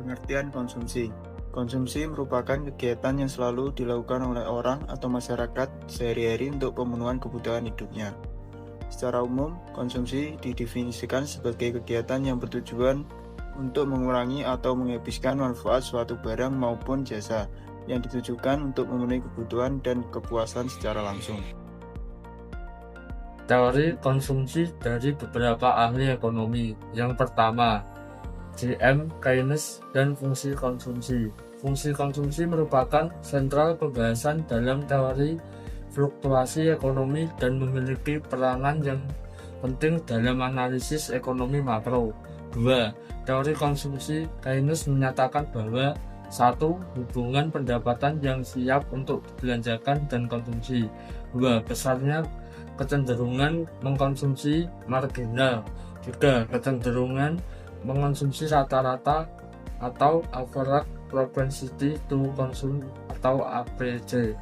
Pengertian konsumsi. Konsumsi merupakan kegiatan yang selalu dilakukan oleh orang atau masyarakat sehari-hari untuk pemenuhan kebutuhan hidupnya. Secara umum, konsumsi didefinisikan sebagai kegiatan yang bertujuan untuk mengurangi atau menghabiskan manfaat suatu barang maupun jasa yang ditujukan untuk memenuhi kebutuhan dan kepuasan secara langsung. Teori konsumsi dari beberapa ahli ekonomi. Yang pertama, J.M. Keynes dan fungsi konsumsi. Fungsi konsumsi merupakan sentral pembahasan dalam teori fluktuasi ekonomi dan memiliki peranan yang penting dalam analisis ekonomi makro. 2. Teori konsumsi Keynes menyatakan bahwa 1. Hubungan pendapatan yang siap untuk dibelanjakan dan konsumsi. 2. Besarnya kecenderungan mengkonsumsi marginal. 3. Kecenderungan mengkonsumsi rata-rata atau average propensity to consume atau APC.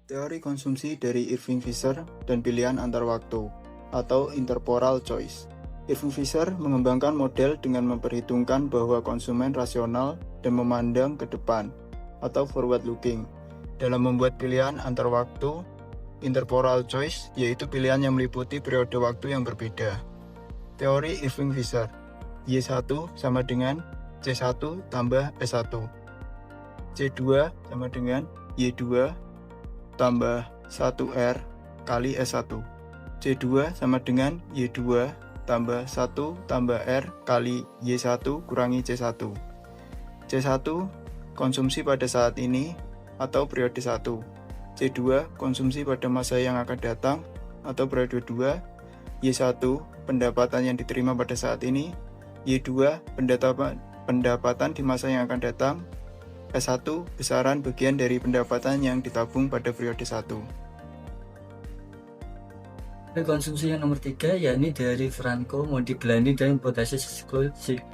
Teori konsumsi dari Irving Fisher dan pilihan antar waktu atau intertemporal choice. Irving Fisher mengembangkan model dengan memperhitungkan bahwa konsumen rasional dan memandang ke depan atau forward looking dalam membuat pilihan antar waktu. Intertemporal choice yaitu pilihan yang meliputi periode waktu yang berbeda. Teori Irving Fisher, Y1 sama dengan C1 tambah S1, C2 sama dengan Y2 tambah 1R kali S1, C2 sama dengan Y2 tambah 1 tambah R kali Y1 kurangi C1. C1 konsumsi pada saat ini atau periode 1, C2 konsumsi pada masa yang akan datang atau periode 2, Y1 pendapatan yang diterima pada saat ini, Y2 pendapatan di masa yang akan datang, S1 besaran bagian dari pendapatan yang ditabung pada periode 1. Konsumsi yang nomor 3 yakni dari Franco, Modigliani dan hipotesis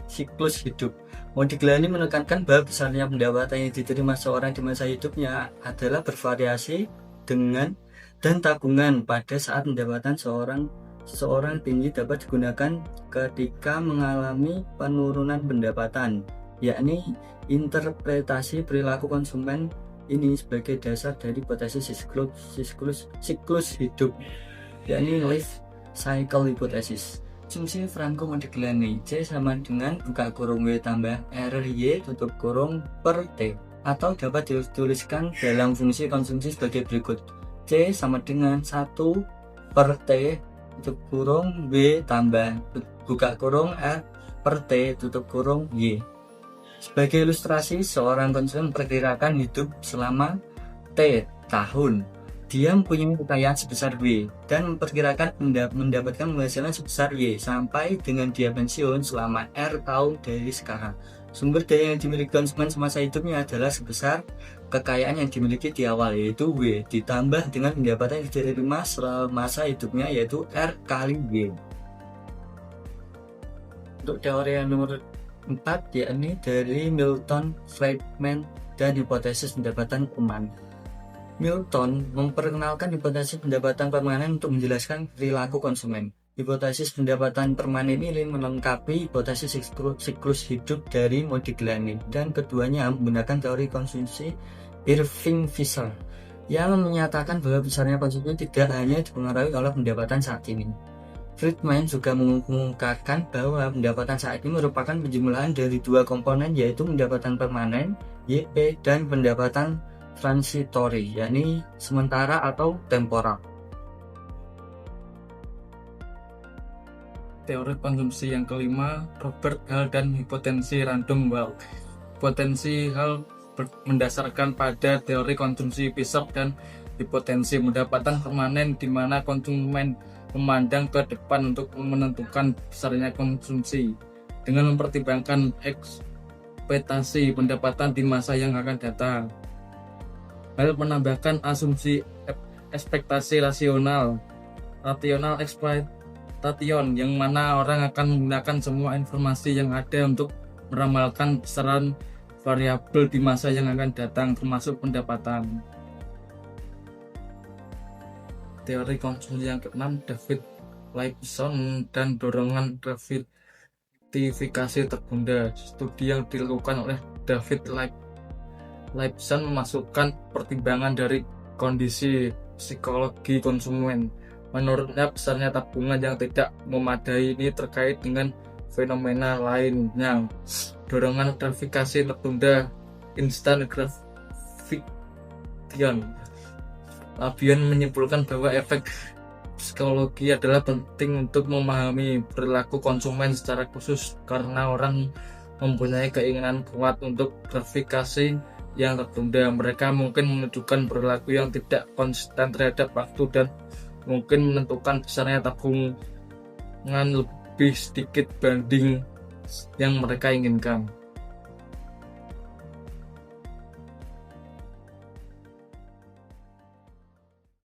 siklus hidup. Modigliani menekankan bahwa besarnya pendapatan yang diterima seorang di masa hidupnya adalah bervariasi dengan dan tabungan pada saat pendapatan seseorang tinggi dapat digunakan ketika mengalami penurunan pendapatan, yakni interpretasi perilaku konsumen ini sebagai dasar dari hipotesis siklus hidup, yakni life cycle hypothesis. Konsumsi Franco Modigliani, C sama dengan buka kurung W tambah R Y tutup kurung per T, atau dapat dituliskan dalam fungsi konsumsi sebagai berikut. C sama dengan 1 per T tutup kurung W tambah buka kurung R per T tutup kurung Y. Sebagai ilustrasi, seorang konsumen memperkirakan hidup selama T tahun. Dia mempunyai kekayaan sebesar W dan memperkirakan mendapatkan penghasilan sebesar Y sampai dengan dia pensiun selama R tahun dari sekarang. Sumber daya yang dimiliki konsumen semasa hidupnya adalah sebesar kekayaan yang dimiliki di awal, yaitu W, ditambah dengan pendapatan yang diterima selama masa hidupnya, yaitu R kali W. Untuk teori yang nomor 4, yakni dari Milton Friedman dan hipotesis pendapatan permanen. Milton memperkenalkan hipotesis pendapatan permanen untuk menjelaskan perilaku konsumen. Hipotesis pendapatan permanen ini melengkapi hipotesis siklus hidup dari Modigliani, dan keduanya menggunakan teori konsumsi Irving Fisher yang menyatakan bahwa besarnya konsumsi tidak hanya dipengaruhi oleh pendapatan saat ini. Friedman juga mengungkapkan bahwa pendapatan saat ini merupakan penjumlahan dari dua komponen, yaitu pendapatan permanen YP dan pendapatan transitory, yakni sementara atau temporal. Teori konsumsi yang kelima, Robert Hall dan hipotensi random walk. Hipotensi Hall mendasarkan pada teori konsumsi Fisher dan hipotensi pendapatan permanen di mana konsumen memandang ke depan untuk menentukan besarnya konsumsi dengan mempertimbangkan ekspektasi pendapatan di masa yang akan datang. Hal menambahkan asumsi ekspektasi rational expectation, yang mana orang akan menggunakan semua informasi yang ada untuk meramalkan besaran variabel di masa yang akan datang, termasuk pendapatan. Teori konsumsi yang keenam, David Lipson dan dorongan gratifikasi tertunda. Studi yang dilakukan oleh David Lipson memasukkan pertimbangan dari kondisi psikologi konsumen. Menurutnya, besarnya tabungan yang tidak memadai ini terkait dengan fenomena lainnya. Dorongan gratifikasi tertunda, instant gratification. Labian menyimpulkan bahwa efek psikologi adalah penting untuk memahami perilaku konsumen secara khusus karena orang mempunyai keinginan kuat untuk gratifikasi yang tertunda. Mereka mungkin menunjukkan perilaku yang tidak konsisten terhadap waktu dan mungkin menentukan besarnya tabungan lebih sedikit banding yang mereka inginkan.